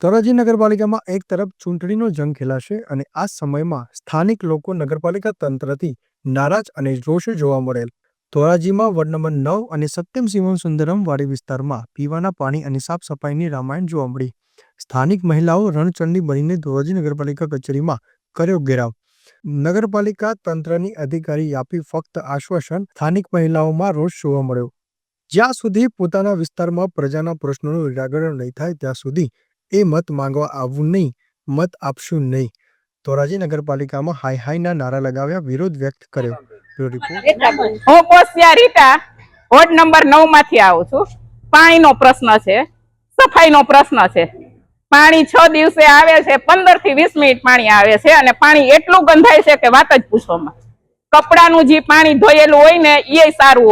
ધોરાજી નગરપાલિકામાં એક તરફ ચૂંટણીનો જંગ ખેલાશે અને આ સમયમાં સ્થાનિક લોકો નગરપાલિકા તંત્રથી નારાજ અને રોષે જોવા મળેલ. ધોરાજીમાં વોર્ડ નંબર 9 અને સત્યમ શિવમ સુંદરમ વાડી વિસ્તારમાં પીવાના પાણી અને સાફ સફાઈની રામાયણ જોવા મળી. સ્થાનિક મહિલાઓ રણચંડી બનીને ધોરાજી નગરપાલિકા કચેરીમાં કર્યો ઘેરાવ. નગરપાલિકા તંત્રની અધિકારી આપી ફક્ત આશ્વાસન. સ્થાનિક મહિલાઓમાં રોષ જોવા મળ્યો. જ્યાં સુધી પોતાના વિસ્તારમાં પ્રજાના પ્રશ્નોનું નિરાકરણ નહીં થાય ત્યાં સુધી એ મત માંગવા આવવું નહીં, મત આપશું નહીં. ધોરાજી નગરપાલિકામાં હાય હાયના નારા લગાવ્યા, વિરોધ વ્યક્ત કર્યો. હું કોશિયા રીટા વોર્ડ નંબર 9 માંથી આવું છું. પાણીનો પ્રશ્ન છે, સફાઈનો પ્રશ્ન છે. પાણી 6 દિવસે આવે છે, 15 થી 20 મિનિટ પાણી આવે છે અને પાણી એટલું ગંધાય છે કે વાત જ પૂછવામાં. કપડાનું જે પાણી ધોયેલું હોય ને એ સારું